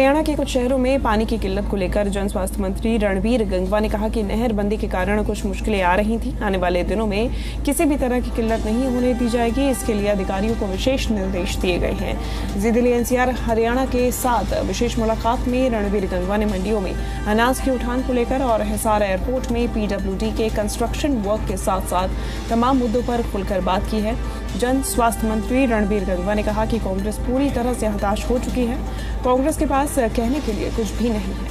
हरियाणा के कुछ शहरों में पानी की किल्लत को लेकर जन स्वास्थ्य मंत्री रणबीर गंगवा ने कहा कि नहर बंदी के कारण कुछ मुश्किलें आ रही थी। आने वाले दिनों में किसी भी तरह की किल्लत नहीं होने दी जाएगी। इसके लिए अधिकारियों को विशेष निर्देश दिए गए हैं। जी दिल्ली एनसीआर हरियाणा के साथ विशेष मुलाकात में रणबीर गंगवा ने मंडियों में अनाज की उठान को लेकर और हिसार एयरपोर्ट में PWD के कंस्ट्रक्शन वर्क के साथ साथ तमाम मुद्दों पर खुलकर बात की है। जन स्वास्थ्य मंत्री रणबीर गंगवा ने कहा कि कांग्रेस पूरी तरह से हताश हो चुकी है। कांग्रेस के पास कहने के लिए कुछ भी नहीं है।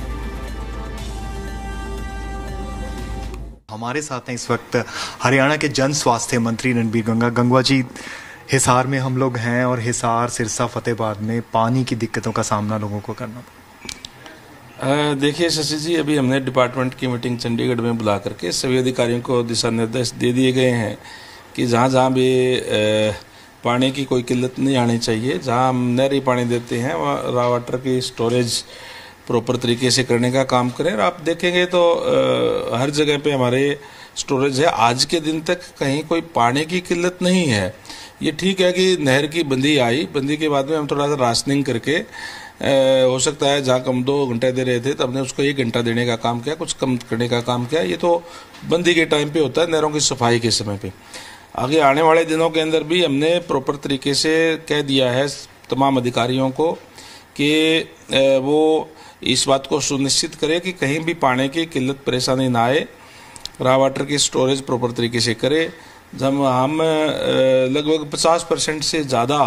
हमारे साथ हैं इस वक्त हरियाणा के जन स्वास्थ्य मंत्री रणबीर गंगवा जी। हिसार में हम लोग हैं और हिसार, सिरसा, फतेहाबाद में पानी की दिक्कतों का सामना लोगों को करना। देखिए शशि जी, अभी हमने डिपार्टमेंट की मीटिंग चंडीगढ़ में बुला करके सभी अधिकारियों को दिशा निर्देश दे दिए गए हैं कि जहाँ जहाँ भी पानी की कोई किल्लत नहीं आनी चाहिए, जहाँ हम नहरी पानी देते हैं वहाँ रॉ वाटर की स्टोरेज प्रॉपर तरीके से करने का काम करें। और आप देखेंगे तो हर जगह पे हमारे स्टोरेज है। आज के दिन तक कहीं कोई पानी की किल्लत नहीं है। ये ठीक है कि नहर की बंदी आई, बंदी के बाद में हम थोड़ा सा राशनिंग करके हो सकता है जहाँ हम 2 घंटे दे रहे थे तो हमने उसको 1 घंटा देने का काम किया, कुछ कम करने का काम किया। ये तो बंदी के टाइम पे होता है, नहरों की सफाई के समय पे। आगे आने वाले दिनों के अंदर भी हमने प्रॉपर तरीके से कह दिया है तमाम अधिकारियों को कि वो इस बात को सुनिश्चित करें कि कहीं भी पानी की किल्लत परेशानी ना आए। रॉ वाटर की स्टोरेज प्रॉपर तरीके से करें। जब हम लगभग 50% से ज़्यादा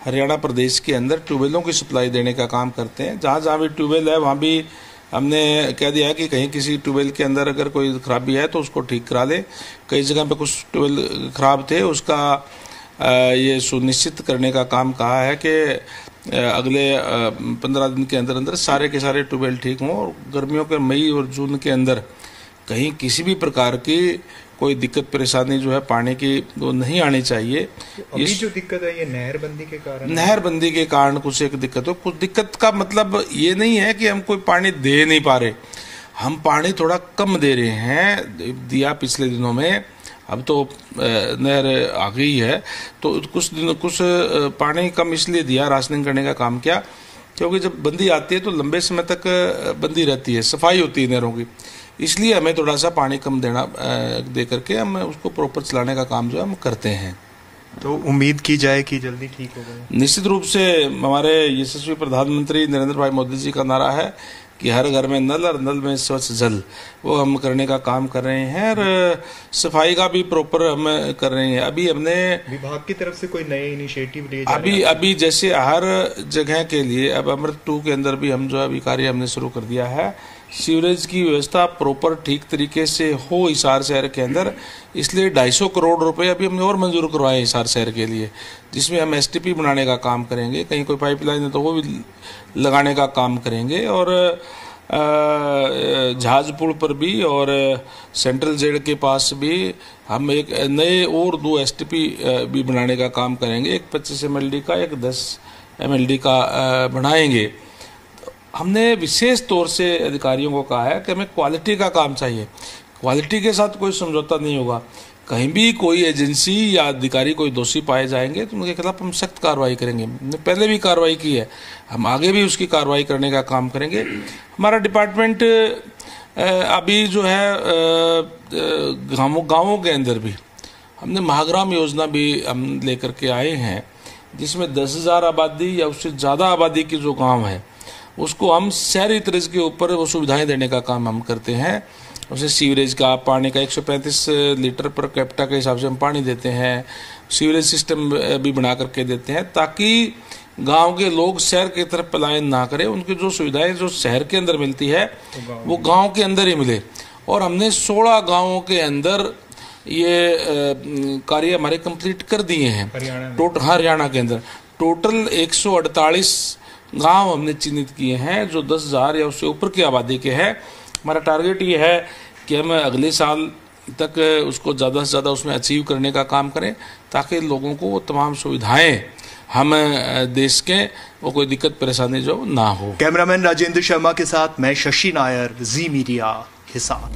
हरियाणा प्रदेश के अंदर ट्यूबवेलों की सप्लाई देने का काम करते हैं। जहाँ जहाँ भी ट्यूबवेल है वहाँ भी हमने कह दिया है कि कहीं किसी ट्यूबवेल के अंदर अगर कोई खराबी है तो उसको ठीक करा लें। कई जगह पे कुछ ट्यूबवेल खराब थे, उसका ये सुनिश्चित करने का काम कहा है कि अगले 15 दिन के अंदर अंदर सारे के सारे ट्यूबवेल ठीक हों और गर्मियों के मई और जून के अंदर कहीं किसी भी प्रकार की कोई दिक्कत परेशानी जो है पानी की वो नहीं आनी चाहिए। अभी जो दिक्कत है ये नहर बंदी के कारण कुछ एक दिक्कत हो। कुछ दिक्कत का मतलब ये नहीं है कि हम कोई पानी दे नहीं पा रहे, हम पानी थोड़ा कम दे रहे हैं। दिया पिछले दिनों में, अब तो नहर आ गई है तो कुछ पानी कम इसलिए दिया, राशनिंग करने का काम किया, क्योंकि जब बंदी आती है तो लंबे समय तक बंदी रहती है, सफाई होती है नहरों की, इसलिए हमें थोड़ा सा पानी कम दे करके हम उसको प्रॉपर चलाने का काम जो है हम करते हैं। तो उम्मीद की जाए कि जल्दी ठीक हो जाए। निश्चित रूप से हमारे यशस्वी प्रधानमंत्री नरेंद्र भाई मोदी जी का नारा है कि हर घर में नल और नल में स्वच्छ जल, वो हम करने का काम कर रहे हैं और सफाई का भी प्रॉपर हम कर रहे हैं। अभी हमने विभाग की तरफ से कोई नए इनिशिएटिव लिए अभी जैसे हर जगह के लिए अब अमृत 2 के अंदर भी हम जो अभी कार्य हमने शुरू कर दिया है। सीवरेज की व्यवस्था प्रॉपर ठीक तरीके से हो हिसार शहर के अंदर, इसलिए 250 करोड़ रुपए अभी हमने और मंजूर करवाए हिसार शहर के लिए, जिसमें हम STP बनाने का काम करेंगे। कहीं कोई पाइपलाइन है तो वो भी लगाने का काम करेंगे और जहाज पुल पर भी और सेंट्रल जेल के पास भी हम एक नए और 2 STP भी बनाने का काम करेंगे। एक 25 MLD का, एक 10 MLD का बनाएंगे। हमने विशेष तौर से अधिकारियों को कहा है कि हमें क्वालिटी का काम चाहिए, क्वालिटी के साथ कोई समझौता नहीं होगा। कहीं भी कोई एजेंसी या अधिकारी कोई दोषी पाए जाएंगे तो उनके खिलाफ हम सख्त कार्रवाई करेंगे। हमने पहले भी कार्रवाई की है, हम आगे भी उसकी कार्रवाई करने का काम करेंगे। हमारा डिपार्टमेंट अभी जो है गाँवों के अंदर भी हमने महाग्राम योजना भी हम लेकर के आए हैं, जिसमें 10,000 आबादी या उससे ज़्यादा आबादी की जो गाँव है उसको हम शहरी तर्ज के ऊपर वो सुविधाएं देने का काम हम करते हैं। उसे सीवरेज का, पानी का 135 लीटर पर कैप्टा के हिसाब से हम पानी देते हैं। सीवरेज सिस्टम भी बना करके देते हैं ताकि गांव के लोग शहर की तरफ पलायन ना करें। उनकी जो सुविधाएं जो शहर के अंदर मिलती है वो गाँव के अंदर ही मिले। और हमने 16 गाँवों के अंदर ये कार्य हमारे कंप्लीट कर दिए हैं हरियाणा के अंदर। टोटल 148 गांव हमने चिन्हित किए हैं जो 10,000 या उससे ऊपर की आबादी के हैं। हमारा टारगेट ये है कि हम अगले साल तक उसको ज़्यादा से ज़्यादा उसमें अचीव करने का काम करें ताकि लोगों को वो तमाम सुविधाएं हम देश के वो कोई दिक्कत परेशानी जो ना हो। कैमरामैन राजेंद्र शर्मा के साथ मैं शशि नायर, जी मीडिया, हिसार।